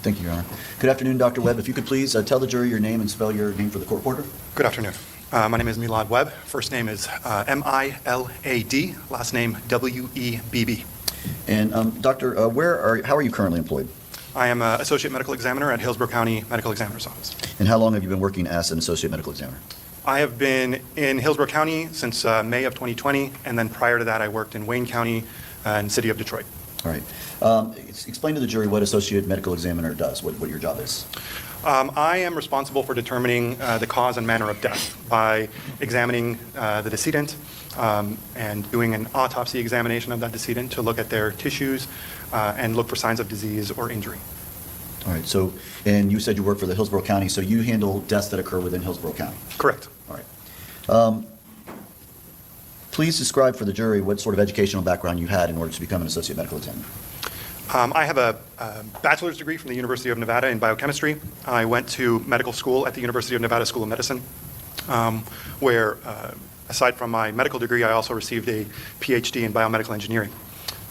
Thank you, Your Honor. Good afternoon, Dr. Webb. If you could please tell the jury your name and spell your name for the court reporter. Good afternoon. My name is Milad Webb. First name is M-I-L-A-D. Last name W-E-B-B. And Doctor, how are you currently employed? I am an Associate Medical Examiner at Hillsborough County Medical Examiner's Office. And how long have you been working as an Associate Medical Examiner? I have been in Hillsborough County since May of 2020, and then prior to that I worked in Wayne County and City of Detroit. All right. Explain to the jury what Associate Medical Examiner does, what your job is. I am responsible for determining the cause and manner of death by examining the decedent and doing an autopsy examination of that decedent to look at their tissues and look for signs of disease or injury. All right. So, and you said you work for the Hillsborough County, so you handle deaths that occur within Hillsborough County. Correct. All right. Please describe for the jury what sort of educational background you had in order to become an Associate Medical Examiner. I have a bachelor's degree from the University of Nevada in biochemistry. I went to medical school at the University of Nevada School of Medicine, where aside from my medical degree, I also received a PhD in biomedical engineering.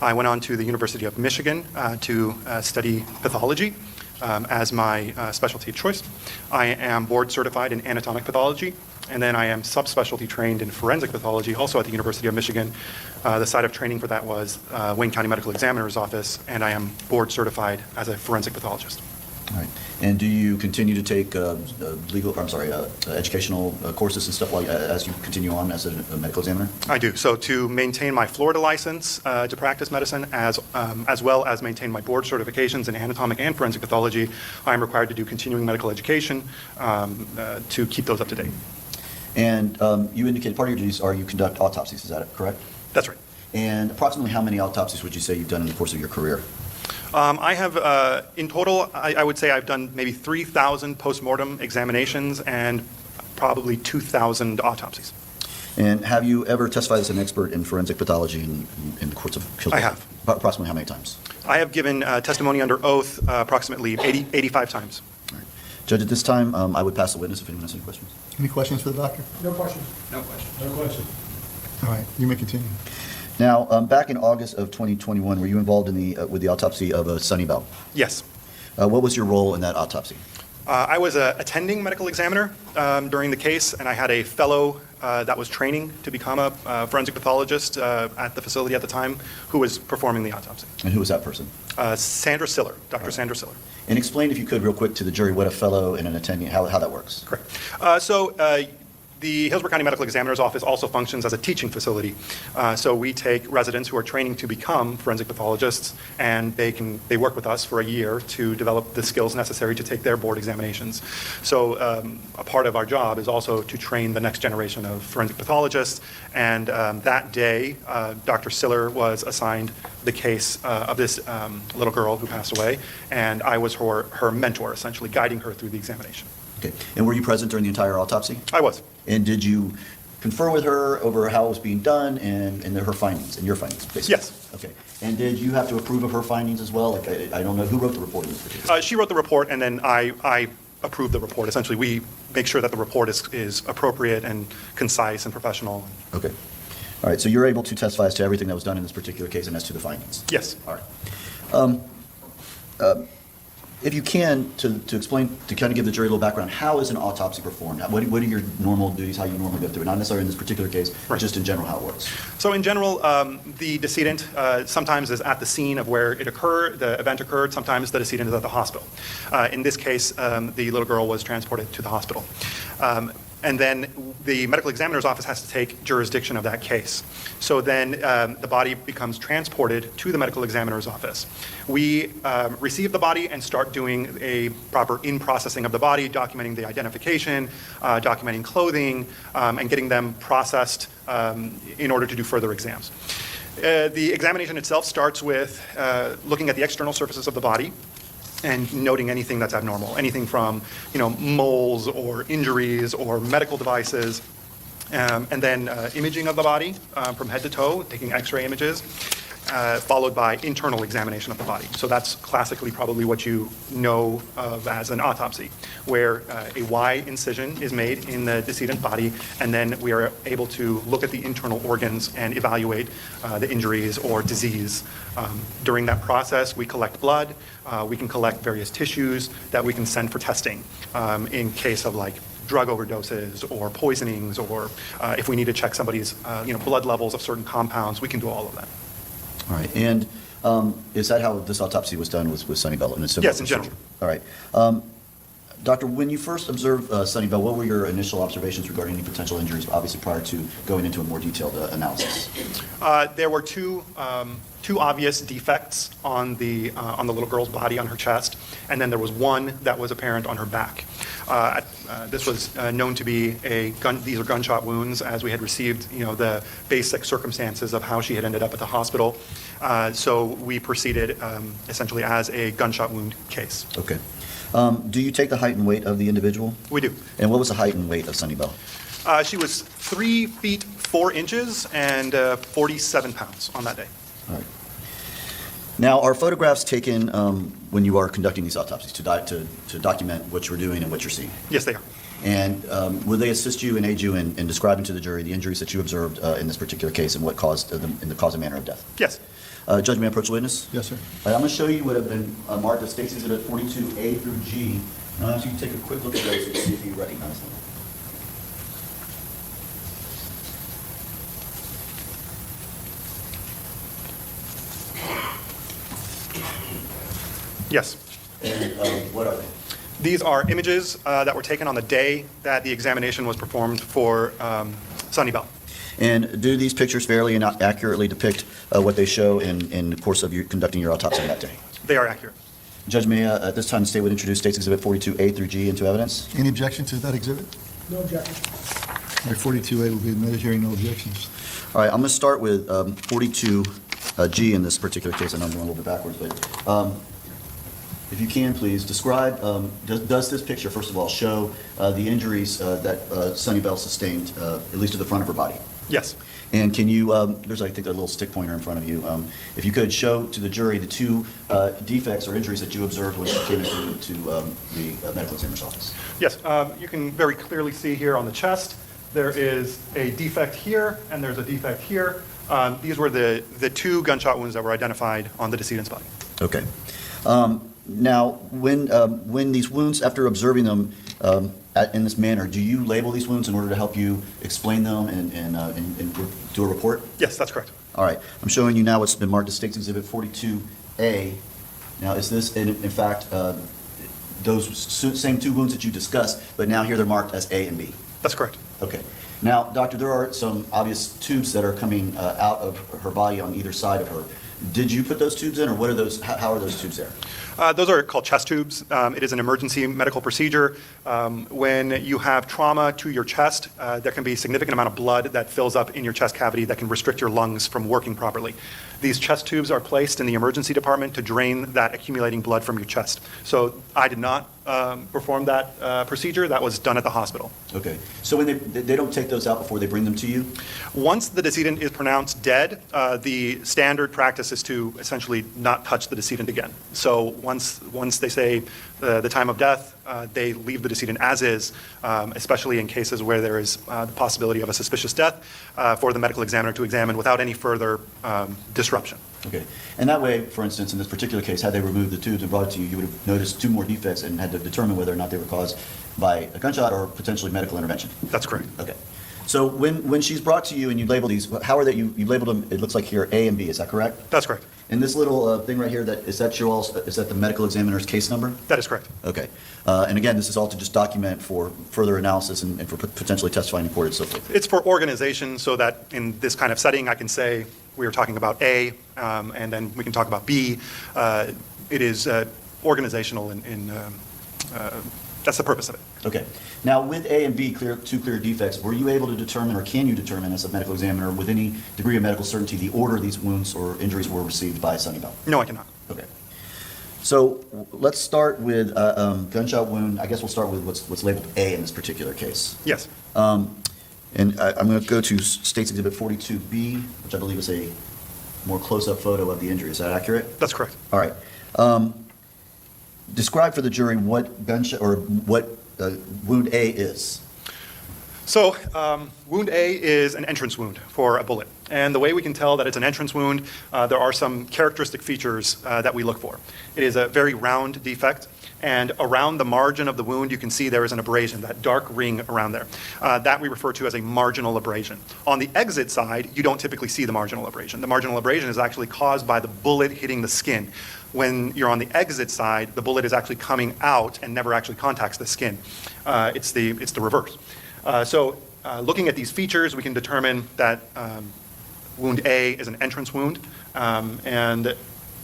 I went on to the University of Michigan to study pathology as my specialty of choice. I am board certified in anatomic pathology, and then I am subspecialty trained in forensic pathology, also at the University of Michigan. The site of training for that was Wayne County Medical Examiner's Office, and I am board certified as a forensic pathologist. All right. And do you continue to take educational courses and stuff like as you continue on as a medical examiner? I do. So to maintain my Florida license to practice medicine, as well as maintain my board certifications in anatomic and forensic pathology, I am required to do continuing medical education to keep those up to date. And you indicated part of your duties are you conduct autopsies, is that correct? That's right. And approximately how many autopsies would you say you've done in the course of your career? I have, in total, I would say I've done maybe 3,000 postmortem examinations and probably 2,000 autopsies. And have you ever testified as an expert in forensic pathology in the courts of Hillsborough? I have. Approximately how many times? I have given testimony under oath approximately 85 times. All right. Judge, at this time, I would pass the witness if anyone has any questions. Any questions for the doctor? No questions. No questions. No questions. All right, you may continue. Now, back in August of 2021, were you involved in with the autopsy of Suni Bell? Yes. What was your role in that autopsy? I was an attending medical examiner during the case, and I had a fellow that was training to become a forensic pathologist at the facility at the time who was performing the autopsy. And who was that person? Sandra Siller, Dr. Sandra Siller. And explain, if you could, real quick to the jury what a fellow and an attending, how that works. Correct. The Hillsborough County Medical Examiner's Office also functions as a teaching facility. So we take residents who are training to become forensic pathologists, and they work with us for a year to develop the skills necessary to take their board examinations. So a part of our job is also to train the next generation of forensic pathologists. And that day, Dr. Siller was assigned the case of this little girl who passed away, and I was her mentor, essentially guiding her through the examination. Okay. And were you present during the entire autopsy? I was. And did you confer with her over how it was being done and her findings, and your findings, basically? Yes. Okay. And did you have to approve of her findings as well? Like, I don't know, who wrote the report in this particular case? She wrote the report, and then I approved the report. Essentially, we make sure that the report is appropriate and concise and professional. Okay. All right. So you're able to testify as to everything that was done in this particular case and as to the findings? Yes. All right. If you can, to explain, to kind of give the jury a little background, how is an autopsy performed? What are your normal duties, how you normally go through it? Not necessarily in this particular case, but just in general how it works. So in general, the decedent sometimes is at the scene of where it occurred, the event occurred. Sometimes the decedent is at the hospital. In this case, the little girl was transported to the hospital. And then the medical examiner's office has to take jurisdiction of that case. So then the body becomes transported to the medical examiner's office. We receive the body and start doing a proper in-processing of the body, documenting the identification, documenting clothing, and getting them processed in order to do further exams. The examination itself starts with looking at the external surfaces of the body and noting anything that's abnormal, anything from moles or injuries or medical devices, and then imaging of the body from head to toe, taking x-ray images. followed by internal examination of the body. So that's classically probably what you know of as an autopsy, where a Y incision is made in the decedent's body, and then we are able to look at the internal organs and evaluate the injuries or disease. During that process, we collect blood, we can collect various tissues that we can send for testing in case of like drug overdoses or poisonings, or if we need to check somebody's blood levels of certain compounds, we can do all of that. All right, and is that how this autopsy was done with Suni Bell? Yes, in general. All right. Doctor, when you first observed Suni Bell, what were your initial observations regarding any potential injuries, obviously prior to going into a more detailed analysis? There were two obvious defects on the little girl's body, on her chest, and then there was one that was apparent on her back. This was known to be these are gunshot wounds, as we had received, the basic circumstances of how she had ended up at the hospital. So we proceeded essentially as a gunshot wound case. Okay. Do you take the height and weight of the individual? We do. And what was the height and weight of Suni Bell? She was 3 feet 4 inches and 47 pounds on that day. All right. Now, are photographs taken when you are conducting these autopsies to document what you're doing and what you're seeing? Yes, they are. And will they assist you and aid you in describing to the jury the injuries that you observed in this particular case and what caused the cause and manner of death? Yes. Judge, may I approach the witness? Yes, sir. All right, I'm going to show you what have been marked as State's Exhibit 42A through G. And I'll ask you to take a quick look at those and see if you recognize them. Yes. And what are they? These are images that were taken on the day that the examination was performed for Suni Bell. And do these pictures fairly and accurately depict what they show in the course of you conducting your autopsy that day? They are accurate. Judge, may I, at this time, the State would introduce State's Exhibit 42A through G into evidence? Any objection to that exhibit? No objection. All right, 42A will be admitted, hearing no objections. All right, I'm going to start with 42G in this particular case. I know I'm going a little bit backwards, but if you can, please describe, does this picture, first of all, show the injuries that Suni Bell sustained, at least to the front of her body? Yes. And can you, there's, I think, a little stick pointer in front of you. If you could show to the jury the two defects or injuries that you observed when you came into the medical examiner's office. Yes. You can very clearly see here on the chest, there is a defect here, and there's a defect here. These were the two gunshot wounds that were identified on the decedent's body. Okay. Now, when these wounds, after observing them in this manner, do you label these wounds in order to help you explain them and do a report? Yes, that's correct. All right. I'm showing you now what's been marked as State's Exhibit 42A. Now, is this, in fact, those same two wounds that you discussed, but now here they're marked as A and B? That's correct. Okay. Now, doctor, there are some obvious tubes that are coming out of her body on either side of her. Did you put those tubes in, or what are those? How are those tubes there? Those are called chest tubes. It is an emergency medical procedure. When you have trauma to your chest, there can be a significant amount of blood that fills up in your chest cavity that can restrict your lungs from working properly. These chest tubes are placed in the emergency department to drain that accumulating blood from your chest. So I did not perform that procedure. That was done at the hospital. Okay. So when they don't take those out before they bring them to you? Once the decedent is pronounced dead, the standard practice is to essentially not touch the decedent again. So once they say the time of death, they leave the decedent as is, especially in cases where there is the possibility of a suspicious death, for the medical examiner to examine without any further disruption. Okay. And that way, for instance, in this particular case, had they removed the tubes and brought it to you, you would have noticed two more defects and had to determine whether or not they were caused by a gunshot or potentially medical intervention. That's correct. Okay. So when she's brought to you and you label these, how are they, you labeled them, it looks like here, A and B, is that correct? That's correct. And this little thing right here, is that the medical examiner's case number? That is correct. Okay. And again, this is all to just document for further analysis and for potentially testifying in court and so forth. It's for organization, so that in this kind of setting, I can say we were talking about A, and then we can talk about B. It is organizational, that's the purpose of it. Okay. Now, with A and B, two clear defects, were you able to determine, or can you determine as a medical examiner with any degree of medical certainty, the order these wounds or injuries were received by Suni Bell? No, I cannot. Okay. So let's start with gunshot wound. I guess we'll start with what's labeled A in this particular case. Yes. And I'm going to go to State's Exhibit 42B, which I believe is a more close-up photo of the injury. Is that accurate? That's correct. All right. Describe for the jury what wound A is. So wound A is an entrance wound for a bullet. And the way we can tell that it's an entrance wound, there are some characteristic features that we look for. It is a very round defect. And around the margin of the wound, you can see there is an abrasion, that dark ring around there. That we refer to as a marginal abrasion. On the exit side, you don't typically see the marginal abrasion. The marginal abrasion is actually caused by the bullet hitting the skin. When you're on the exit side, the bullet is actually coming out and never actually contacts the skin. It's the reverse. So looking at these features, we can determine that wound A is an entrance wound, and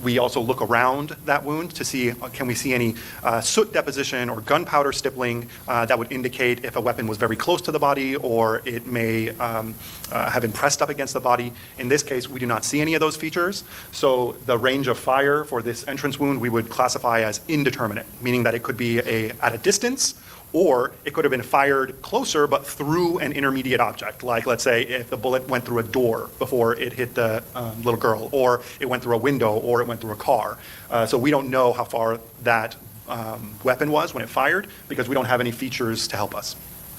we also look around that wound to see, can we see any soot deposition or gunpowder stippling that would indicate if a weapon was very close to the body or it may have been pressed up against the body. In this case, we do not see any of those features. So the range of fire for this entrance wound we would classify as indeterminate, meaning that it could be at a distance, or it could have been fired closer but through an intermediate object, like let's say if the bullet went through a door before it hit the little girl, or it went through a window, or it went through a car. So we don't know how far that weapon was when it fired because we don't have any features to help us.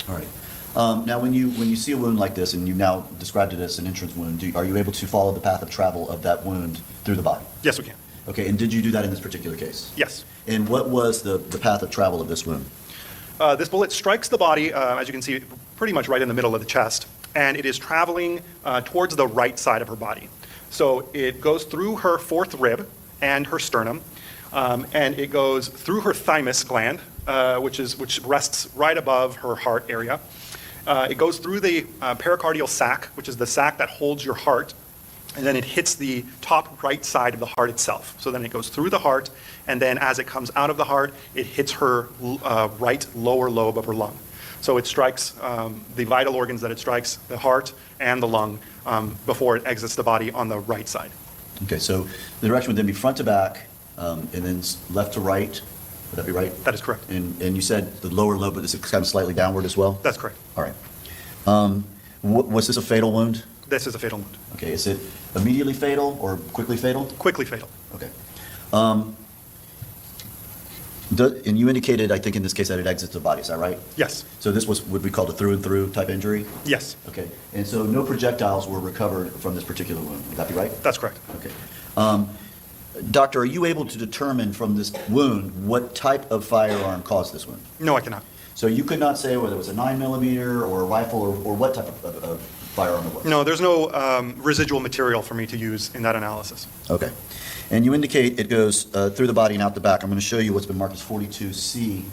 All right. Now, when you see a wound like this, and you now described it as an entrance wound, are you able to follow the path of travel of that wound through the body? Yes, we can. Okay, and did you do that in this particular case? Yes. And what was the path of travel of this wound? This bullet strikes the body, as you can see, pretty much right in the middle of the chest, and it is traveling towards the right side of her body. So it goes through her fourth rib and her sternum, and it goes through her thymus gland, which rests right above her heart area. It goes through the pericardial sac, which is the sac that holds your heart, and then it hits the top right side of the heart itself. So then it goes through the heart, and then as it comes out of the heart, it hits her right lower lobe of her lung. So it strikes the vital organs that it strikes, the heart and the lung, before it exits the body on the right side. Okay, so the direction would then be front to back, and then left to right. Would that be right? That is correct. And you said the lower lobe, but this is kind of slightly downward as well? That's correct. All right. Was this a fatal wound? This is a fatal wound. Okay, is it immediately fatal or quickly fatal? Quickly fatal. Okay. And you indicated, I think in this case, that it exits the body, is that right? Yes. So this was what we call a through-and-through type injury? Yes. Okay, and so no projectiles were recovered from this particular wound, would that be right? That's correct. Okay. Doctor, are you able to determine from this wound what type of firearm caused this wound? No, I cannot. So you could not say whether it was a 9mm or a rifle or what type of firearm it was? No, there's no residual material for me to use in that analysis. Okay. And you indicate it goes through the body and out the back. I'm going to show you what's been marked as 42C.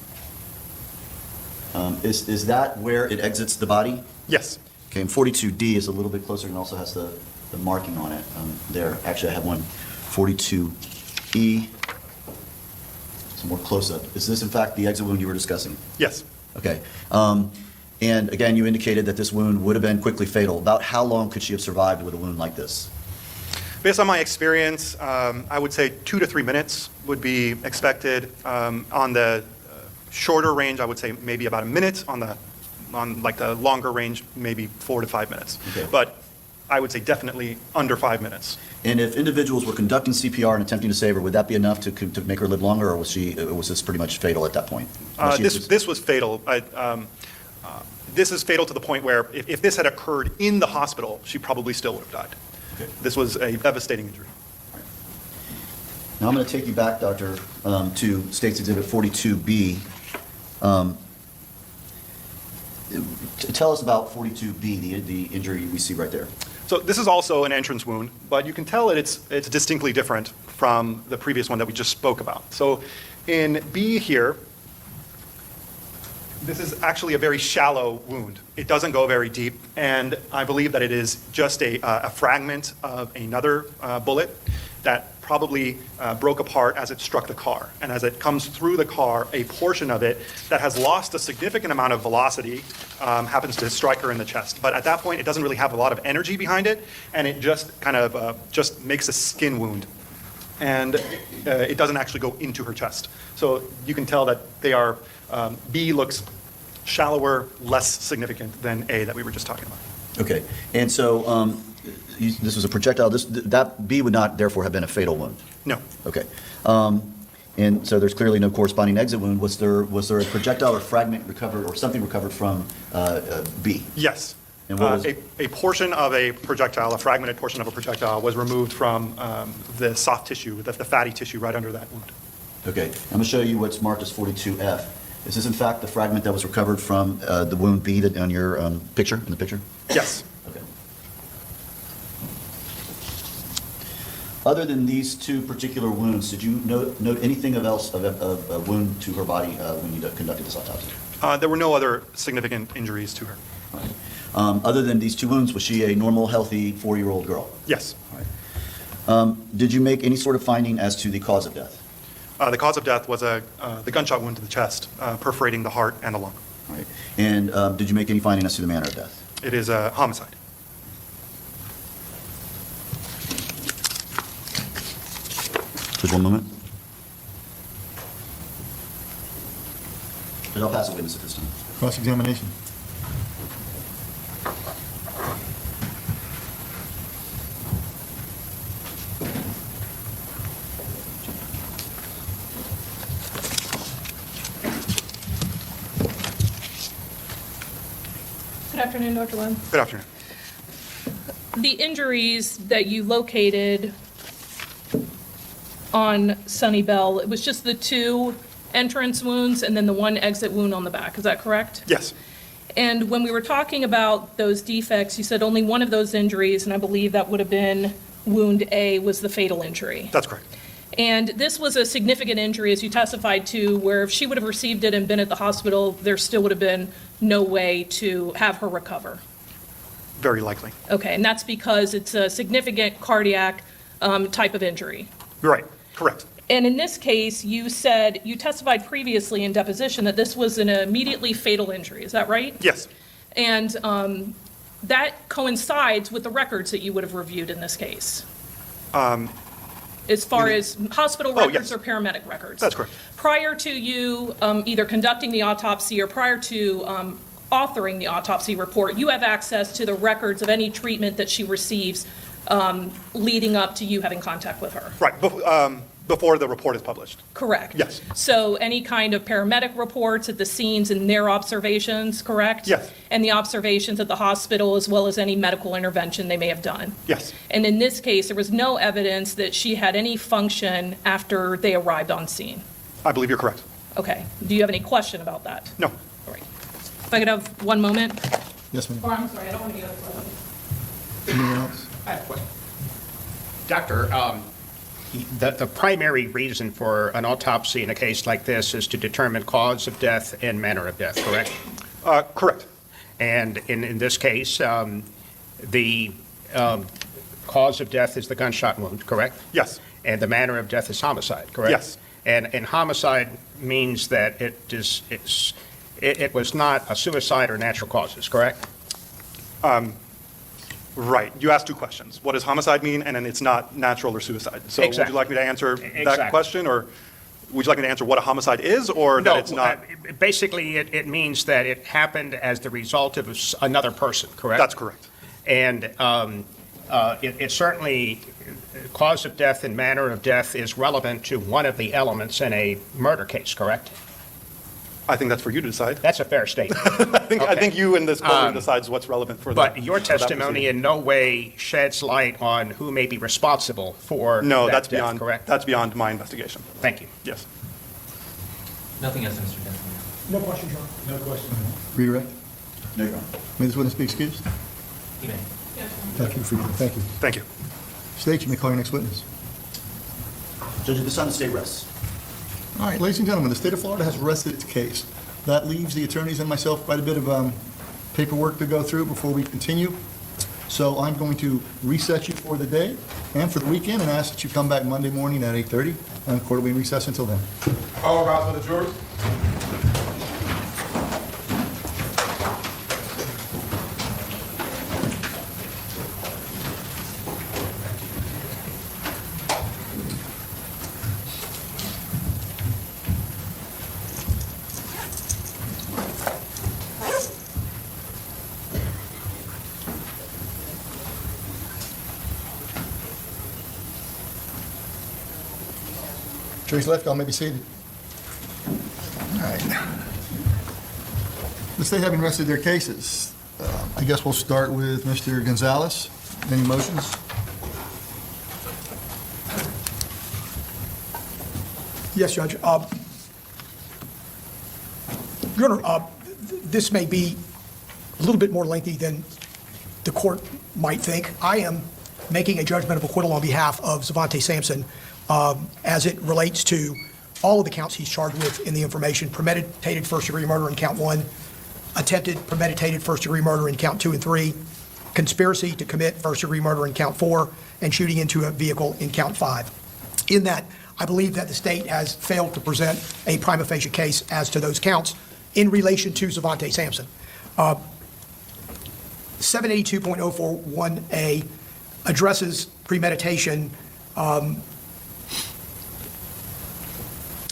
Is that where it exits the body? Yes. Okay, and 42D is a little bit closer and also has the marking on it there. Actually, I have one, 42E. Some more close-up. Is this, in fact, the exit wound you were discussing? Yes. Okay. And again, you indicated that this wound would have been quickly fatal. About how long could she have survived with a wound like this? Based on my experience, I would say 2 to 3 minutes would be expected. On the shorter range, I would say maybe about a minute. On like the longer range, maybe 4 to 5 minutes. Okay. But I would say definitely under 5 minutes. And if individuals were conducting CPR and attempting to save her, would that be enough to make her live longer, or was this pretty much fatal at that point? This was fatal. This is fatal to the point where if this had occurred in the hospital, she probably still would have died. Okay. This was a devastating injury. Now I'm going to take you back, Doctor, to State's Exhibit 42B. Tell us about 42B, the injury we see right there. So this is also an entrance wound, but you can tell that it's distinctly different from the previous one that we just spoke about. So in B here, this is actually a very shallow wound. It doesn't go very deep, and I believe that it is just a fragment of another bullet that probably broke apart as it struck the car. And as it comes through the car, a portion of it that has lost a significant amount of velocity happens to strike her in the chest. But at that point, it doesn't really have a lot of energy behind it, and it just kind of just makes a skin wound. And it doesn't actually go into her chest. So you can tell that they are, B looks shallower, less significant than A that we were just talking about. Okay, and so this was a projectile, that B would not therefore have been a fatal wound? No. Okay. And so there's clearly no corresponding exit wound. Was there a projectile or fragment recovered or something recovered from B? Yes. And what was A portion of a projectile, a fragmented portion of a projectile, was removed from the soft tissue, the fatty tissue right under that wound. Okay. I'm going to show you what's marked as 42F. Is this in fact the fragment that was recovered from the wound B that on your picture, in the picture? Yes. Okay. Other than these two particular wounds, did you note anything else of a wound to her body when you conducted this autopsy? There were no other significant injuries to her. All right. Other than these two wounds, was she a normal, healthy 4-year-old girl? Yes. All right. Did you make any sort of finding as to the cause of death? The cause of death was the gunshot wound to the chest, perforating the heart and the lung. All right. And did you make any finding as to the manner of death? It is a homicide. Just one moment. And I'll pass a witness at this time. Cross-examination. Good afternoon, Dr. Lynn. Good afternoon. The injuries that you located on Suni Bell, it was just the two entrance wounds and then the one exit wound on the back, is that correct? Yes. And when we were talking about those defects, you said only one of those injuries, and I believe that would have been wound A, was the fatal injury. That's correct. And this was a significant injury, as you testified to, where if she would have received it and been at the hospital, there still would have been no way to have her recover. Very likely. Okay, and that's because it's a significant cardiac type of injury. Right. Correct. And in this case, you said, you testified previously in deposition that this was an immediately fatal injury, is that right? Yes. And that coincides with the records that you would have reviewed in this case? As far as hospital Oh, records yes. or paramedic records? That's correct. Prior to you either conducting the autopsy or prior to authoring the autopsy report, you have access to the records of any treatment that she receives leading up to you having contact with her? Right. Before the report is published. Correct. Yes. So any kind of paramedic reports at the scenes and their observations, correct? Yes. And the observations at the hospital, as well as any medical intervention they may have done? Yes. And in this case, there was no evidence that she had any function after they arrived on scene? I believe you're correct. Okay. Do you have any question about that? No. All right. If I could have 1 moment? Yes, ma'am. Or, I'm sorry, I don't want to get other questions. Anyone else? I have a question. Doctor, the primary reason for an autopsy in a case like this is to determine cause of death and manner of death, correct? Correct. And in this case, the cause of death is the gunshot wound, correct? Yes. And the manner of death is homicide, correct? Yes. And homicide means that it was not a suicide or natural causes, correct? Right. You asked two questions. What does homicide mean? And then it's not natural or suicide. So would Exactly. you like me to answer Exactly. that question? Or would you like me to answer what a homicide is or that it's not? Basically, it means that it happened as the result of another person, correct? That's correct. And it certainly, cause of death and manner of death is relevant to one of the elements in a murder case, correct? I think that's for you to decide. That's a fair statement. I think you in this courtroom decides what's relevant for that. But your for that testimony proceeding. in no way sheds light on who may be responsible for No, that that's death, beyond, correct? that's beyond my investigation. Thank you. Yes. Nothing else, Mr. Denson. No questions, Your Honor. No questions. Redirect. No, Your Honor. May this witness be excused? You may. Thank you, thank you. Thank you. State, you may call your next witness. Judge, at this time, the state rests. All right, ladies and gentlemen, the state of Florida has rested its case. That leaves the attorneys and myself quite a bit of paperwork to go through before we continue. So I'm going to reset you for the day and for the weekend and ask that you come back Monday morning at 8:30, and the court will be in recess until then. All rise for the jury. Jury's left, y'all may be seated. All right. The state having rested their cases, I guess we'll start with Mr. Gonzalez. Any motions? Yes, Judge. Your Honor, this may be a little bit more lengthy than the court might think. I am making a judgment of acquittal on behalf of Zvante Sampson as it relates to all of the counts he's charged with in the information: premeditated first-degree murder in count 1, attempted premeditated first-degree murder in count 2 and 3, conspiracy to commit first-degree murder in count 4, and shooting into a vehicle in count 5. In that, I believe that the state has failed to present a prima facie case as to those counts in relation to Zvante Sampson. 782.041A addresses premeditation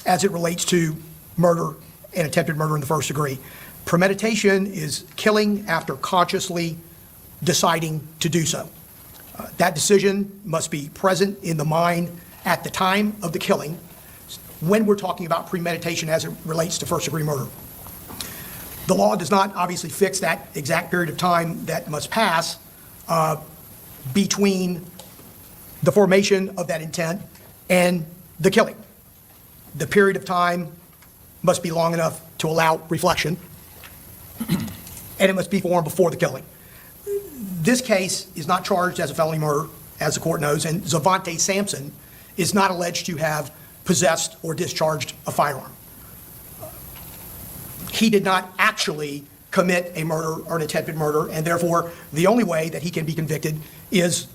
as it relates to murder and attempted murder in the first degree. Premeditation is killing after consciously deciding to do so. That decision must be present in the mind at the time of the killing when we're talking about premeditation as it relates to first-degree murder. The law does not obviously fix that exact period of time that must pass between the formation of that intent and the killing. The period of time must be long enough to allow reflection, and it must be formed before the killing. This case is not charged as a felony murder, as the court knows, and Zvante Sampson is not alleged to have possessed or discharged a firearm. He did not actually commit a murder or an attempted murder, and therefore the only way that he can be convicted is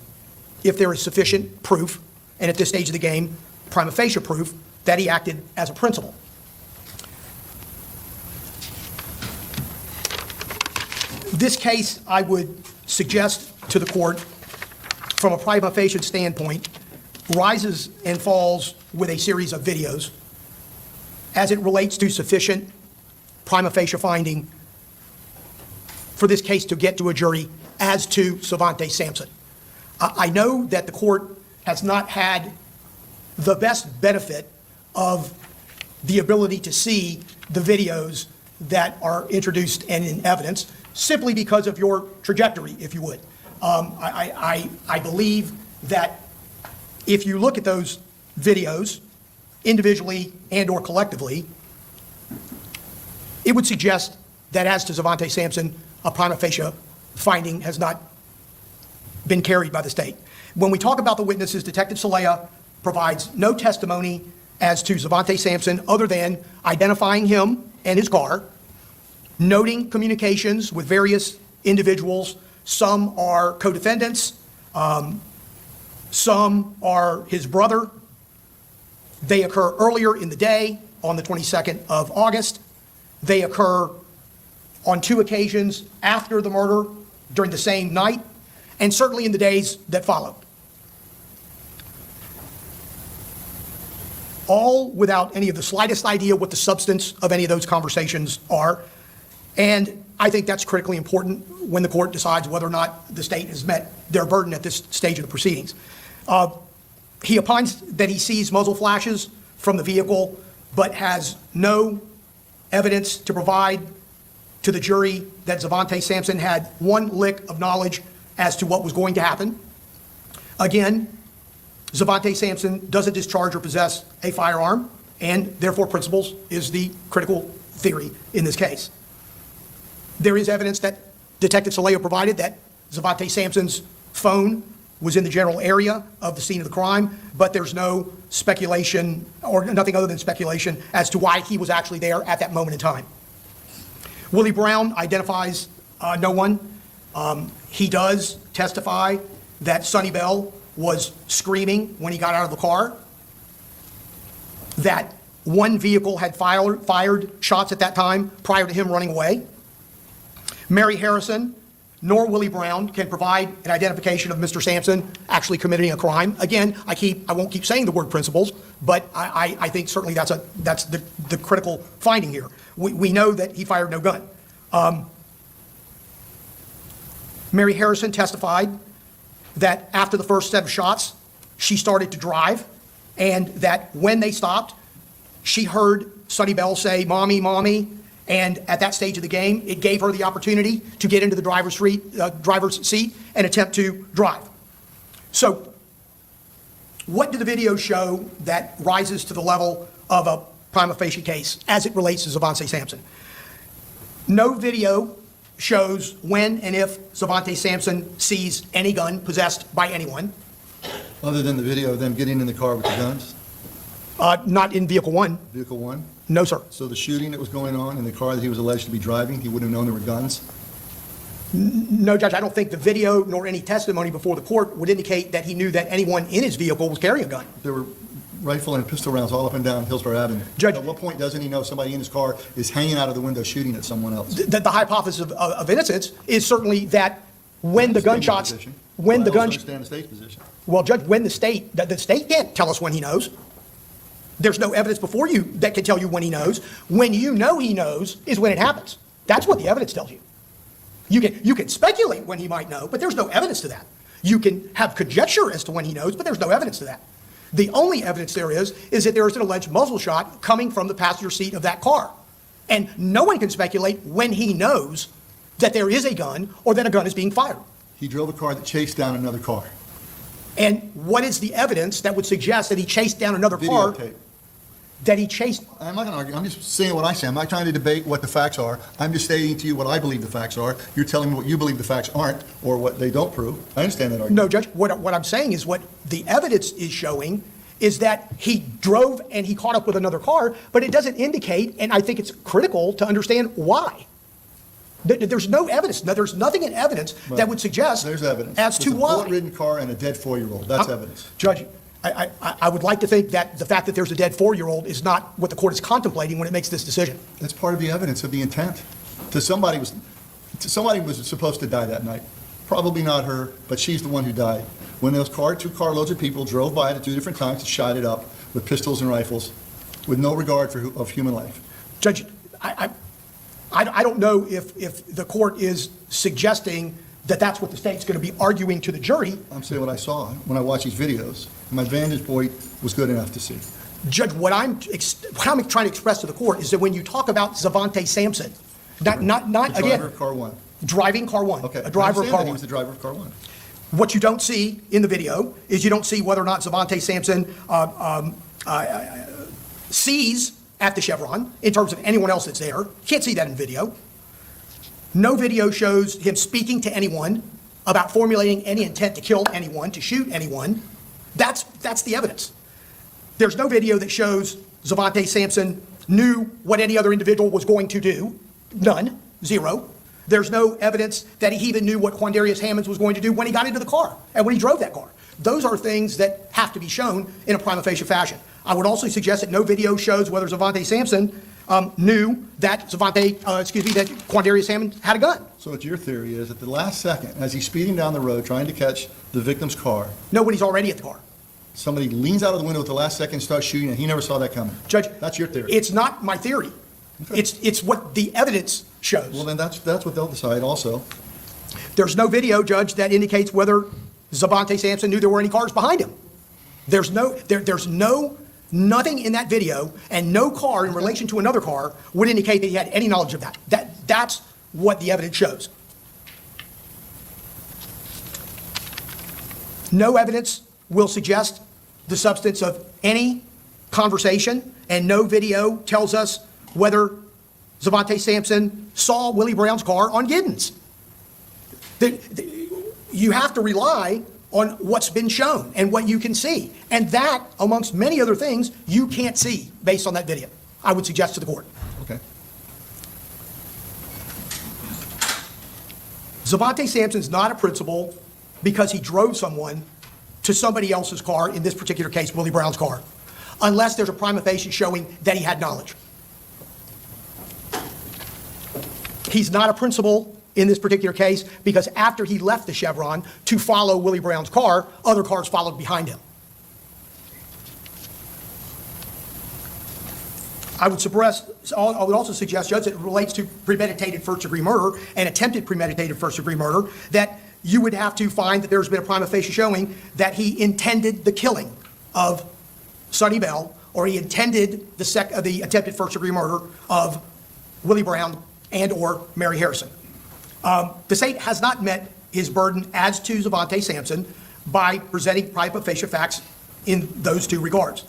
if there is sufficient proof, and at this stage of the game, prima facie proof, that he acted as a principal. This case, I would suggest to the court, from a prima facie standpoint, rises and falls with a series of videos as it relates to sufficient prima facie finding for this case to get to a jury as to Zvante Sampson. I know that the court has not had the best benefit of the ability to see the videos that are introduced and in evidence, simply because of your trajectory, if you would. I believe that if you look at those videos individually and or collectively, it would suggest that as to Zvante Sampson, a prima facie finding has not been carried by the state. When we talk about the witnesses, Detective Celaya provides no testimony as to Zvante Sampson other than identifying him and his car, noting communications with various individuals. Some are co-defendants, some are his brother. They occur earlier in the day on the 22nd of August. They occur on 2 occasions after the murder during the same night, and certainly in the days that follow. All without any of the slightest idea what the substance of any of those conversations are. And I think that's critically important when the court decides whether or not the state has met their burden at this stage of the proceedings. He opines that he sees muzzle flashes from the vehicle, but has no evidence to provide to the jury that Zvante Sampson had one lick of knowledge as to what was going to happen. Again, Zvante Sampson doesn't discharge or possess a firearm, and therefore principles is the critical theory in this case. There is evidence that Detective Celaya provided that Zvante Sampson's phone was in the general area of the scene of the crime, but there's no speculation or nothing other than speculation as to why he was actually there at that moment in time. Willie Brown identifies no one. He does testify that Suni Bell was screaming when he got out of the car, that one vehicle had fired shots at that time prior to him running away. Mary Harrison nor Willie Brown can provide an identification of Mr. Sampson actually committing a crime. Again, I won't keep saying the word principles, but I think certainly that's the critical finding here. We know that he fired no gun. Mary Harrison testified that after the first set of shots, she started to drive and that when they stopped, she heard Suni Bell say, "Mommy, Mommy," and at that stage of the game, it gave her the opportunity to get into the driver's seat and attempt to drive. So what did the video show that rises to the level of a prima facie case as it relates to Zvante Sampson? No video shows when and if Zvante Sampson sees any gun possessed by anyone. Other than the video of them getting in the car with the guns, Not in vehicle one. vehicle one? No, sir. So the shooting that was going on in the car that he was alleged to be driving, he wouldn't have known there were guns? No, Judge, I don't think the video nor any testimony before the court would indicate that he knew that anyone in his vehicle was carrying a gun. There were rifle and pistol rounds all up and down Hillsborough Avenue. Judge- At what point doesn't he know somebody in his car is hanging out of the window shooting at someone else? The hypothesis of innocence is certainly that when the gunshots, Position. when Well, the I also guns, understand the state's position. well, Judge, when the state can't tell us when he knows. There's no evidence before you that can tell you when he knows. When you know he knows is when it happens. That's what the evidence tells you. You can speculate when he might know, but there's no evidence to that. You can have conjecture as to when he knows, but there's no evidence to that. The only evidence there is that there is an alleged muzzle shot coming from the passenger seat of that car. And no one can speculate when he knows that there is a gun or that a gun is being fired. He drove a car that chased down another car. And what is the evidence that would suggest that he chased down another car? Videotape. That he chased, I'm not going to argue. I'm just saying what I say. I'm not trying to debate what the facts are. I'm just stating to you what I believe the facts are. You're telling me what you believe the facts aren't or what they don't prove. I understand that argument. no, Judge, what I'm saying is what the evidence is showing is that he drove and he caught up with another car, but it doesn't indicate, and I think it's critical to understand why. There's no evidence, there's nothing in evidence that would suggest There's evidence. as to It's a why. bullet-ridden car and a dead 4-year-old. That's evidence. Judge, I would like to think that the fact that there's a dead 4-year-old is not what the court is contemplating when it makes this decision. That's part of the evidence of the intent. Somebody was supposed to die that night. Probably not her, but she's the one who died. When those two carloads of people drove by it at 2 different times and shot it up with pistols and rifles with no regard of human life. Judge, I don't know if the court is suggesting that that's what the state's going to be arguing to the jury. I'm saying what I saw when I watched these videos. My vantage point was good enough to see. Judge, what I'm trying to express to the court is that when you talk about Zvante Sampson, not The again, driver of car one. driving car one, Okay. a driver I of understand car that he one. was the driver of car one. What you don't see in the video is you don't see whether or not Zvante Sampson sees at the Chevron in terms of anyone else that's there. Can't see that in video. No video shows him speaking to anyone about formulating any intent to kill anyone, to shoot anyone. That's the evidence. There's no video that shows Zvante Sampson knew what any other individual was going to do. None. Zero. There's no evidence that he even knew what Quandarious Hammond was going to do when he got into the car and when he drove that car. Those are things that have to be shown in a prima facie fashion. I would also suggest that no video shows whether Zvante Sampson knew that that Quandarious Hammond had a gun. So what your theory is, at the last second, as he's speeding down the road trying to catch the victim's car, Nobody's already at the car. somebody leans out of the window at the last second and starts shooting, and he never saw that coming. Judge, That's your theory. It's not my theory. Okay. It's what the evidence shows. Well, then that's what they'll decide also. There's no video, Judge, that indicates whether Zvante Sampson knew there were any cars behind him. There's nothing in that video, and no car in relation to another car would indicate that he had any knowledge of that. That's what the evidence shows. No evidence will suggest the substance of any conversation, and no video tells us whether Zvante Sampson saw Willie Brown's car on Giddens. You have to rely on what's been shown and what you can see. And that, amongst many other things, you can't see based on that video, I would suggest to the court. Okay. Zvante Sampson's not a principal because he drove someone to somebody else's car, in this particular case, Willie Brown's car, unless there's a prima facie showing that he had knowledge. He's not a principal in this particular case because after he left the Chevron to follow Willie Brown's car, other cars followed behind him. I would also suggest, Judge, that it relates to premeditated first-degree murder and attempted premeditated first-degree murder, that you would have to find that there's been a prima facie showing that he intended the killing of Suni Bell, or he intended the attempted first-degree murder of Willie Brown and/or Mary Harrison. The state has not met his burden as to Zvante Sampson by presenting prima facie facts in those two regards.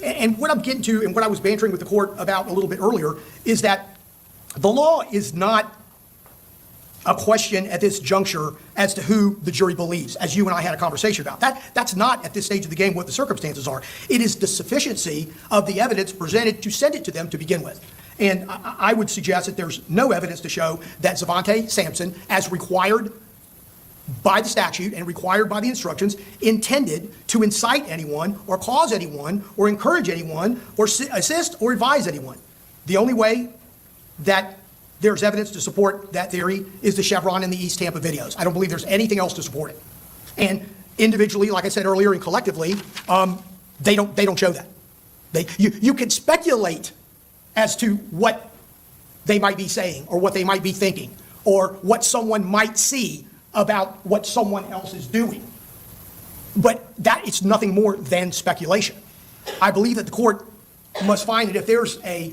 And what I'm getting to, and what I was bantering with the court about a little bit earlier, is that the law is not a question at this juncture as to who the jury believes, as you and I had a conversation about. That's not at this stage of the game what the circumstances are. It is the sufficiency of the evidence presented to send it to them to begin with. And I would suggest that there's no evidence to show that Zvante Sampson, as required by the statute and required by the instructions, intended to incite anyone or cause anyone or encourage anyone or assist or advise anyone. The only way that there's evidence to support that theory is the Chevron and the East Tampa videos. I don't believe there's anything else to support it. And individually, like I said earlier, and collectively, they don't show that. You can speculate as to what they might be saying or what they might be thinking or what someone might see about what someone else is doing. But that is nothing more than speculation. I believe that the court must find that if there's a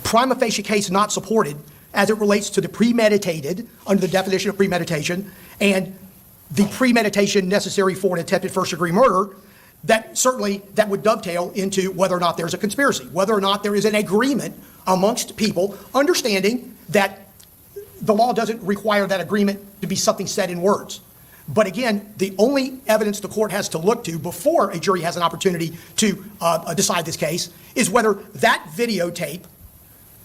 prima facie case not supported as it relates to the premeditated, under the definition of premeditation, and the premeditation necessary for an attempted first-degree murder, that certainly that would dovetail into whether or not there's a conspiracy, whether or not there is an agreement amongst people, understanding that the law doesn't require that agreement to be something said in words. But again, the only evidence the court has to look to before a jury has an opportunity to decide this case is whether that videotape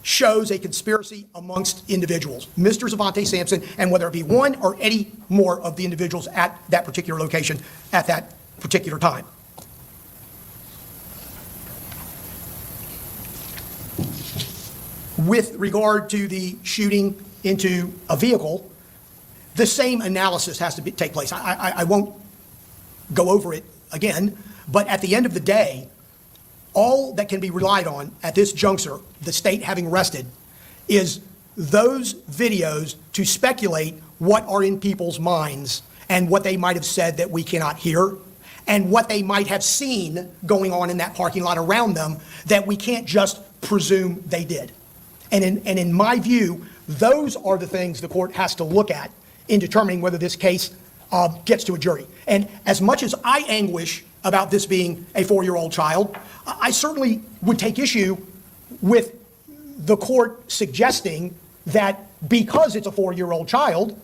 shows a conspiracy amongst individuals, Mr. Zvante Sampson, and whether it be one or any more of the individuals at that particular location at that particular time. With regard to the shooting into a vehicle, the same analysis has to take place. I won't go over it again, but at the end of the day, all that can be relied on at this juncture, the state having rested, is those videos to speculate what are in people's minds and what they might have said that we cannot hear, and what they might have seen going on in that parking lot around them that we can't just presume they did. And in my view, those are the things the court has to look at in determining whether this case gets to a jury. And as much as I anguish about this being a 4-year-old child, I certainly would take issue with the court suggesting that because it's a 4-year-old child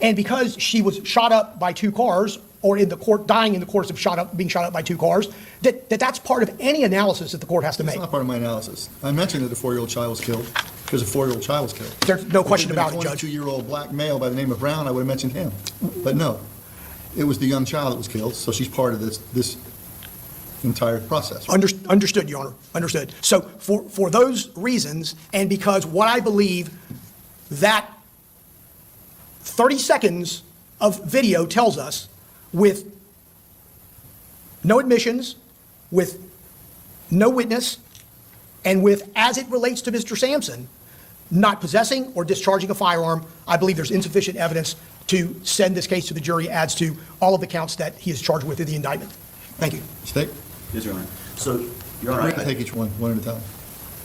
and because she was shot up by 2 cars, or in the court dying in the course of being shot up by 2 cars, that's part of any analysis that the court has to make. It's not part of my analysis. I mentioned that a 4-year-old child was killed because a 4-year-old child was killed. There's no question If it had about been it, Judge. a 22-year-old black male by the name of Brown, I would have mentioned him. But no, it was the young child that was killed, so she's part of this entire process. Understood, Your Honor, understood. So for those reasons, and because what I believe that 30 seconds of video tells us, with no admissions, with no witness, and with, as it relates to Mr. Sampson, not possessing or discharging a firearm, I believe there's insufficient evidence to send this case to the jury as to all of the counts that he is charged with in the indictment. Thank you. State? Yes, Your Honor. So, Your I Honor, can take each one at a time.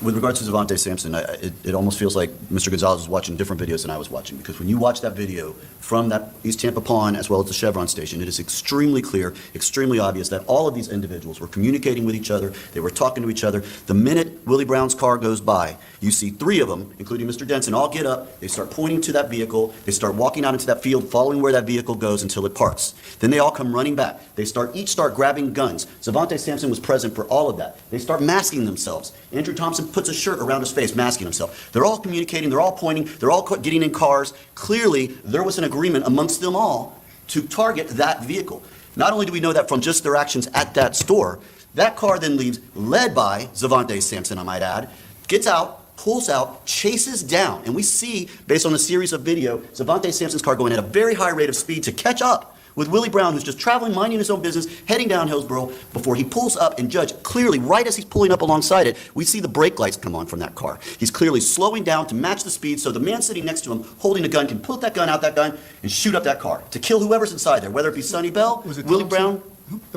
with regards to Zvante Sampson, it almost feels like Mr. Gonzalez was watching different videos than I was watching, because when you watch that video from that East Tampa Pond as well as the Chevron station, it is extremely clear, extremely obvious that all of these individuals were communicating with each other, they were talking to each other. The minute Willie Brown's car goes by, you see 3 of them, including Mr. Denson, all get up, they start pointing to that vehicle, they start walking out into that field, following where that vehicle goes until it parks. Then they all come running back. They each start grabbing guns. Zvante Sampson was present for all of that. They start masking themselves. Andrew Thompson puts a shirt around his face, masking himself. They're all communicating, they're all pointing, they're all getting in cars. Clearly, there was an agreement amongst them all to target that vehicle. Not only do we know that from just their actions at that store, that car then leaves, led by Zvante Sampson, I might add, gets out, pulls out, chases down, and we see, based on a series of video, Zvante Sampson's car going at a very high rate of speed to catch up with Willie Brown, who's just traveling, minding his own business, heading down Hillsborough, before he pulls up, and Judge, clearly, right as he's pulling up alongside it, we see the brake lights come on from that car. He's clearly slowing down to match the speed so the man sitting next to him, holding a gun, can pull that gun out, and shoot up that car to kill whoever's inside there, whether it be Suni Bell, Was it Willie Thompson? Brown.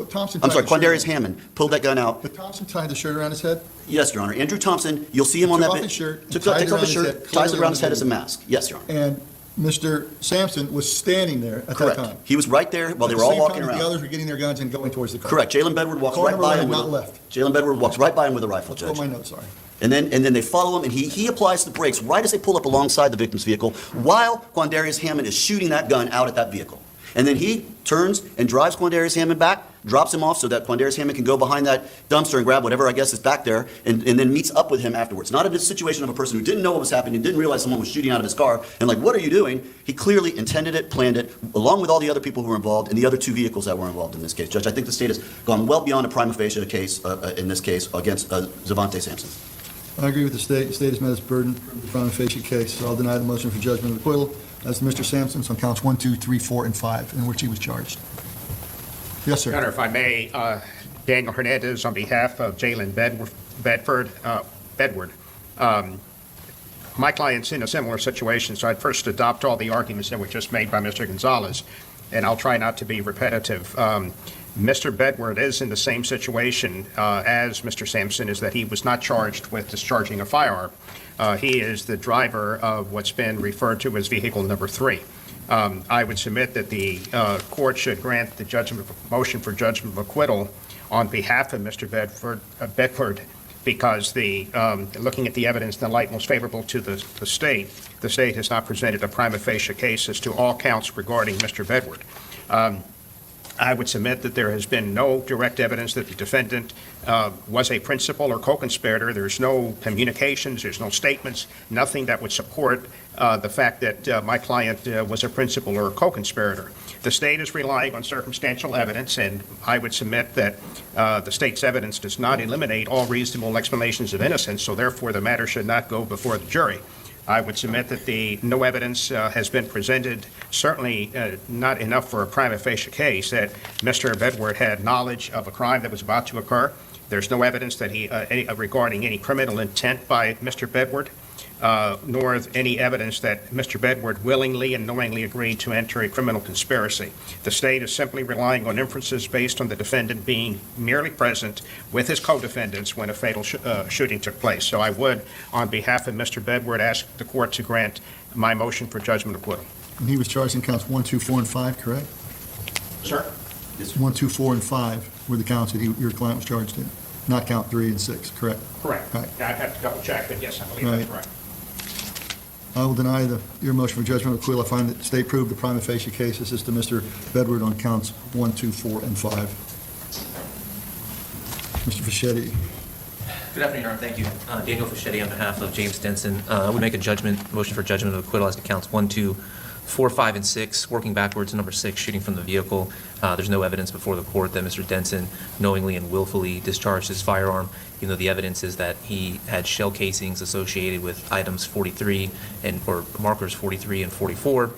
Thompson. I'm sorry, tied the shirt Quandarious Hammond pulled that gun out. But Thompson tied the shirt around his head? Yes, Your Honor. Andrew Thompson, you'll see him on that. Took off his shirt, Takes tied it off his around his shirt, head, ties it clearly around his head on as a video. mask. Yes, Your Honor. And Mr. Sampson was standing there at that Correct. time. He was right there while they were all walking At the same time, around. the others were getting their guns and going towards the car. Correct. Jaylin Bedward walks Car right number by one him with not a... left. Jaylin Bedward walks right by him with a rifle, Let's go Judge. my notes, sorry. And then they follow him, and he applies the brakes right as they pull up alongside the victim's vehicle while Quandarious Hammond is shooting that gun out at that vehicle. And then he turns and drives Quandarious Hammond back, drops him off so that Quandarious Hammond can go behind that dumpster and grab whatever I guess is back there, and then meets up with him afterwards. Not a situation of a person who didn't know what was happening, didn't realize someone was shooting out of his car, and like, what are you doing? He clearly intended it, planned it, along with all the other people who were involved and the other two vehicles that were involved in this case. Judge, I think the state has gone well beyond a prima facie case in this case against Zvante Sampson. I agree with the state. The state has met its burden for the prima facie case, so I'll deny the motion for judgment of acquittal as to Mr. Sampson on counts 1, 2, 3, 4, and 5, in which he was charged. Yes, Your Honor, sir. if I may, Daniel Hernandez, on behalf of Jaylin Bedward. My client's in a similar situation, so I'd first adopt all the arguments that were just made by Mr. Gonzalez, and I'll try not to be repetitive. Mr. Bedward is in the same situation as Mr. Sampson, is that he was not charged with discharging a firearm. He is the driver of what's been referred to as vehicle number 3. I would submit that the court should grant the motion for judgment of acquittal on behalf of Mr. Bedward, because looking at the evidence in the light most favorable to the state has not presented a prima facie case as to all counts regarding Mr. Bedward. I would submit that there has been no direct evidence that the defendant was a principal or co-conspirator. There's no communications, there's no statements, nothing that would support the fact that my client was a principal or a co-conspirator. The state is relying on circumstantial evidence, and I would submit that the state's evidence does not eliminate all reasonable explanations of innocence, so therefore the matter should not go before the jury. I would submit that no evidence has been presented, certainly not enough for a prima facie case, that Mr. Bedward had knowledge of a crime that was about to occur. There's no evidence that regarding any criminal intent by Mr. Bedward, nor any evidence that Mr. Bedward willingly and knowingly agreed to enter a criminal conspiracy. The state is simply relying on inferences based on the defendant being merely present with his co-defendants when a fatal shooting took place. So I would, on behalf of Mr. Bedward, ask the court to grant my motion for judgment of acquittal. And he was charged in counts 1, 2, 4, and 5, correct? Sir? 1, 2, 4, and 5 were the counts that your client was charged in, not count 3 and 6, correct? Correct. Right. I'd have to double check, but yes, I believe Right. that's correct. I will deny your motion for judgment of acquittal. I find that the state proved the prima facie case. This is to Mr. Bedward on counts 1, 2, 4, and 5. Mr. Fischetti. Good afternoon, Your Honor. Thank you. Daniel Fischetti on behalf of James Denson. I would make a motion for judgment of acquittal as to counts 1, 2, 4, 5, and 6, working backwards to number 6, shooting from the vehicle. There's no evidence before the court that Mr. Denson knowingly and willfully discharged his firearm, even though the evidence is that he had shell casings associated with items 43 or markers 43 and 44,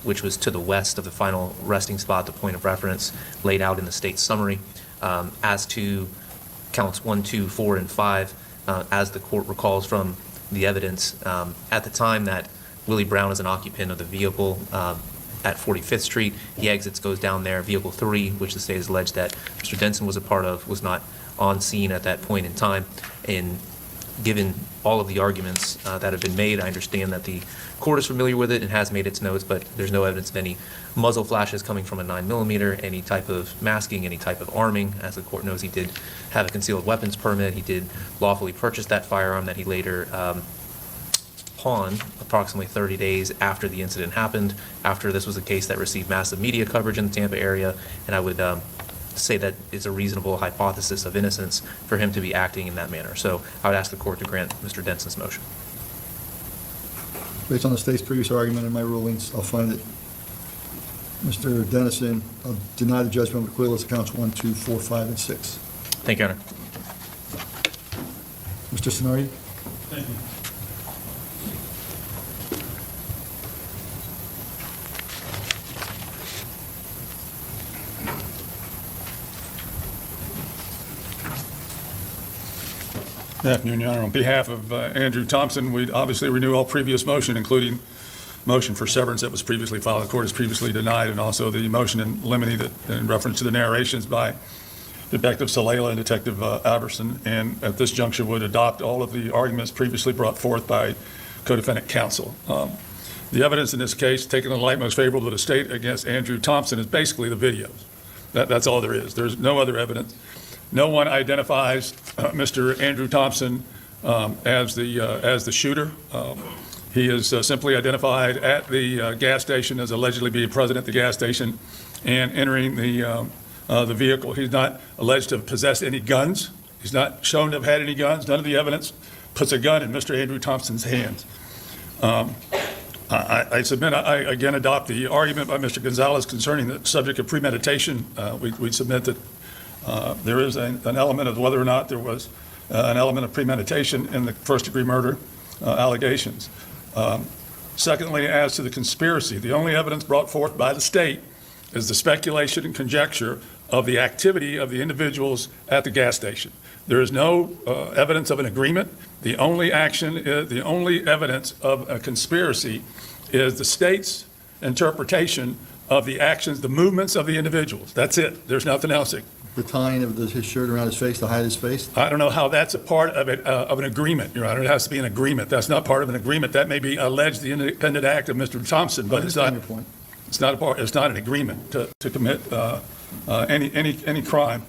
which was to the west of the final resting spot, the point of reference laid out in the state's summary. As to counts 1, 2, 4, and 5, as the court recalls from the evidence, at the time that Willie Brown is an occupant of the vehicle at 45th Street. He exits, goes down there. Vehicle 3, which the state has alleged that Mr. Denson was a part of, was not on scene at that point in time. And given all of the arguments that have been made, I understand that the court is familiar with it and has made its notes, but there's no evidence of any muzzle flashes coming from a 9mm, any type of masking, any type of arming. As the court knows, he did have a concealed weapons permit. He did lawfully purchase that firearm that he later pawned approximately 30 days after the incident happened, after this was a case that received massive media coverage in the Tampa area, and I would say that it's a reasonable hypothesis of innocence for him to be acting in that manner. So I would ask the court to grant Mr. Denson's motion. Based on the state's previous argument and my rulings, I'll find that Mr. Denison, I'll deny the judgment of acquittal as to counts 1, 2, 4, 5, and 6. Thank you, Your Honor. Mr. Sonari? Thank you. Good afternoon, Your Honor. On behalf of Andrew Thompson, we obviously renew all previous motion, including motion for severance that was previously filed. The court has previously denied, and also the motion in limine that, in reference to the narrations by Detective Salela and Detective Alverson, and at this juncture would adopt all of the arguments previously brought forth by co-defendant counsel. The evidence in this case, taken in the light most favorable to the state against Andrew Thompson, is basically the videos. That's all there is. There's no other evidence. No one identifies Mr. Andrew Thompson as the shooter. He is simply identified at the gas station as allegedly being present at the gas station and entering the vehicle. He's not alleged to have possessed any guns. He's not shown to have had any guns. None of the evidence puts a gun in Mr. Andrew Thompson's hands. I submit, I again adopt the argument by Mr. Gonzalez concerning the subject of premeditation. We submit that there is an element of whether or not there was an element of premeditation in the first-degree murder allegations. Secondly, as to the conspiracy, the only evidence brought forth by the state is the speculation and conjecture of the activity of the individuals at the gas station. There is no evidence of an agreement. The only the only evidence of a conspiracy is the state's interpretation of the actions, the movements of the individuals. That's it. There's nothing else. The tying of his shirt around his face to hide his face? I don't know how that's a part of it, of an agreement, Your Honor. It has to be an agreement. That's not part of an agreement. That may be alleged the independent act of Mr. Thompson, but it's not. Your point. It's not a part. It's not an agreement to commit any crime.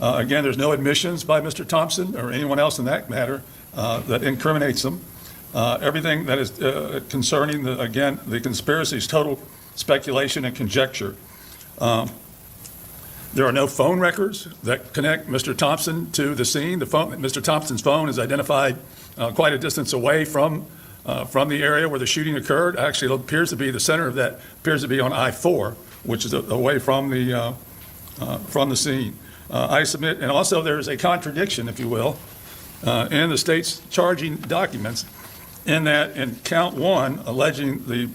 Again, there's no admissions by Mr. Thompson or anyone else in that matter that incriminates them. Everything that is concerning the conspiracy is total speculation and conjecture. There are no phone records that connect Mr. Thompson to the scene. Mr. Thompson's phone is identified quite a distance away from the area where the shooting occurred. Actually, it appears to be the center of that appears to be on I-4, which is away from the scene. I submit, and also there is a contradiction, if you will, in the state's charging documents, in that in count 1, alleging the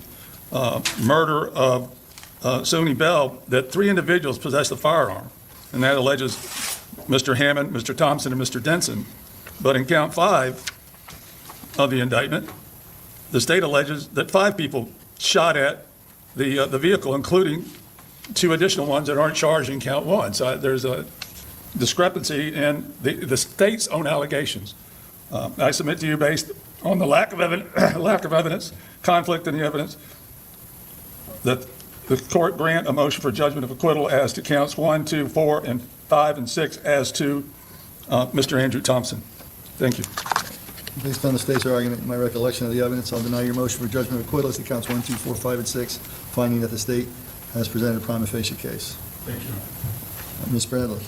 murder of Suni Bell, that 3 individuals possessed a firearm, and that alleges Mr. Hammond, Mr. Thompson, and Mr. Denson. But in count 5 of the indictment, the state alleges that 5 people shot at the vehicle, including 2 additional ones that aren't charged in count 1. So there's a discrepancy in the state's own allegations. I submit to you, based on the lack of evidence, conflict in the evidence, that the court grant a motion for judgment of acquittal as to counts 1, 2, 4, and 5, and 6 as to Mr. Andrew Thompson. Thank you. Based on the state's argument and my recollection of the evidence, I'll deny your motion for judgment of acquittal as to counts 1, 2, 4, 5, and 6, finding that the state has presented a prima facie case. Thank you. Ms. Bradley.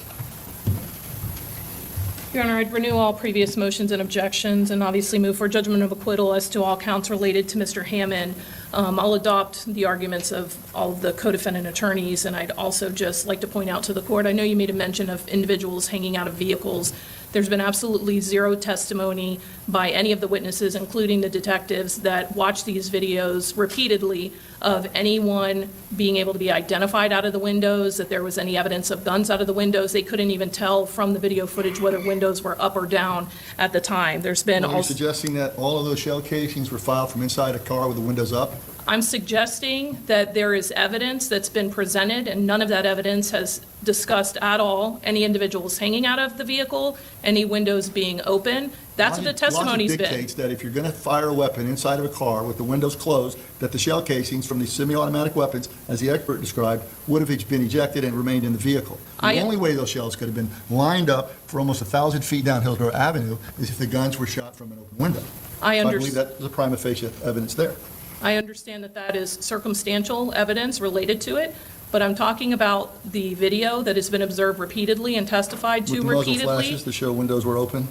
Your Honor, I'd renew all previous motions and objections and obviously move for judgment of acquittal as to all counts related to Mr. Hammond. I'll adopt the arguments of all of the co-defendant attorneys, and I'd also just like to point out to the court, I know you made a mention of individuals hanging out of vehicles. There's been absolutely zero testimony by any of the witnesses, including the detectives that watched these videos repeatedly, of anyone being able to be identified out of the windows, that there was any evidence of guns out of the windows. They couldn't even tell from the video footage whether windows were up or down at the time. There's been Are you suggesting that all of those shell casings were filed from inside a car with the windows up? I'm suggesting that there is evidence that's been presented, and none of that evidence has discussed at all any individuals hanging out of the vehicle, any windows being open. That's what the testimony's been. Logic dictates that if you're going to fire a weapon inside of a car with the windows closed, that the shell casings from these semi-automatic weapons, as the expert described, would have been ejected and remained in the vehicle. The only way those shells could have been lined up for almost 1,000 feet down Hillsborough Avenue is if the guns were shot from an open window. I believe that was a prima facie evidence there. I understand that that is circumstantial evidence related to it, but I'm talking about the video that has been observed repeatedly and testified to With the muzzle repeatedly. flashes to show windows were open?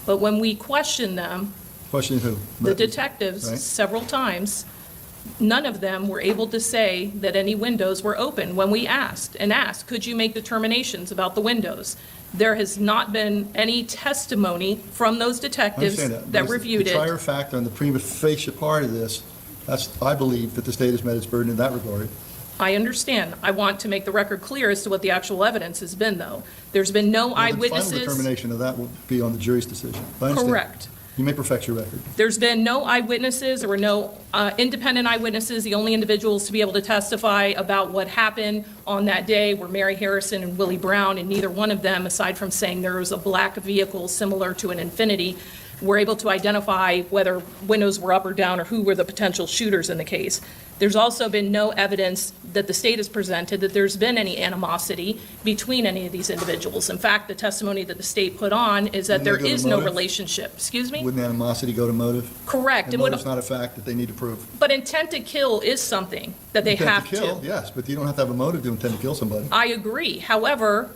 But when we question them, Questioning who? the detectives, Right. several times, none of them were able to say that any windows were open. When we asked, could you make determinations about the windows? There has not been any testimony from those I detectives understand that reviewed The it. prior fact on the prima facie part of this, I believe that the state has met its burden in that regard. I understand. I want to make the record clear as to what the actual evidence has been, though. There's been no The final eyewitnesses. determination of that will be on the jury's decision. I understand. Correct. You may perfect your record. There's been no eyewitnesses, there were no independent eyewitnesses. The only individuals to be able to testify about what happened on that day were Mary Harrison and Willie Brown, and neither one of them, aside from saying there was a black vehicle similar to an Infiniti, were able to identify whether windows were up or down or who were the potential shooters in the case. There's also been no evidence that the state has presented that there's been any animosity between any of these individuals. In fact, the testimony that the state put on is that there Wouldn't that go to is no motive? relationship. Excuse me? Wouldn't animosity go to motive? Correct. And And what- motive's not a fact that they need to prove. But intent to kill is something that they Intent have kill, to. yes, but you don't have to have a motive to intend to kill somebody. I agree. However,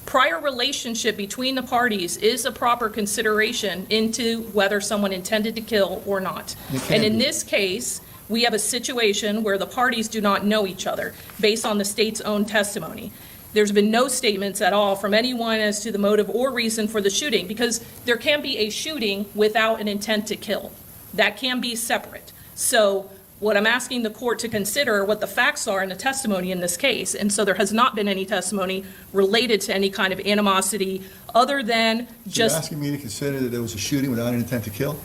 prior relationship between the parties is a proper consideration into whether someone intended to kill or not. It can And in be. this case, we have a situation where the parties do not know each other based on the state's own testimony. There's been no statements at all from anyone as to the motive or reason for the shooting, because there can be a shooting without an intent to kill. That can be separate. So what I'm asking the court to consider are what the facts are in the testimony in this case. And so there has not been any testimony related to any kind of animosity other than You're just, asking me to consider that there was a shooting without an intent to kill?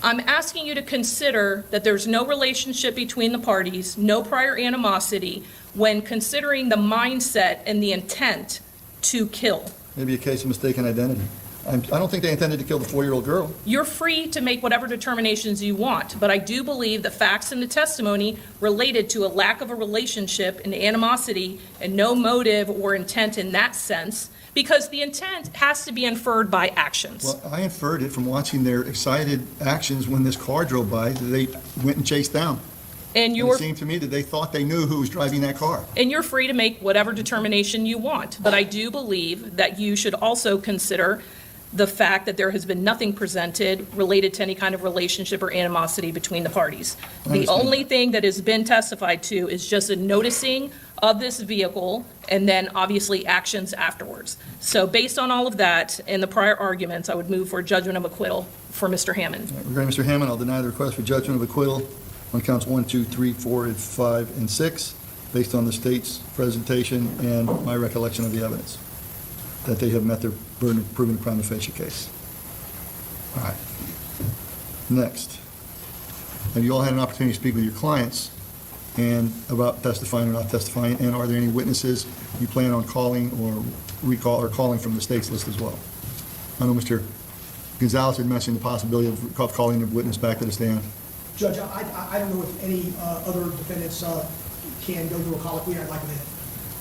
I'm asking you to consider that there's no relationship between the parties, no prior animosity, when considering the mindset and the intent to kill. Maybe a case of mistaken identity. I don't think they intended to kill the 4-year-old girl. You're free to make whatever determinations you want, but I do believe the facts in the testimony related to a lack of a relationship and animosity and no motive or intent in that sense, because the intent has to be inferred by actions. Well, I inferred it from watching their excited actions when this car drove by, that they went and chased down. And And you're it seemed to me that they thought they knew who was driving that car. And you're free to make whatever determination you want. But I do believe that you should also consider the fact that there has been nothing presented related to any kind of relationship or animosity between the parties. I The understand. only thing that has been testified to is just a noticing of this vehicle and then obviously actions afterwards. So based on all of that and the prior arguments, I would move for judgment of acquittal for Mr. Hammond. Regarding Mr. Hammond, I'll deny the request for judgment of acquittal on counts 1, 2, 3, 4, and 5, and 6, based on the state's presentation and my recollection of the evidence, that they have met their burden of proving a prima facie case. All right. Next. Have you all had an opportunity to speak with your clients and about testifying or not testifying? And are there any witnesses you plan on calling or calling from the state's list as well? I know Mr. Gonzalez had mentioned the possibility of calling a witness back to the stand. Judge, I don't know if any other defendants can go through a colloquy. I'd like a minute.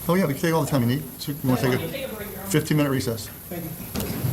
Oh, yeah, we can take all the time you need. So you want to take a 15-minute recess? Thank you.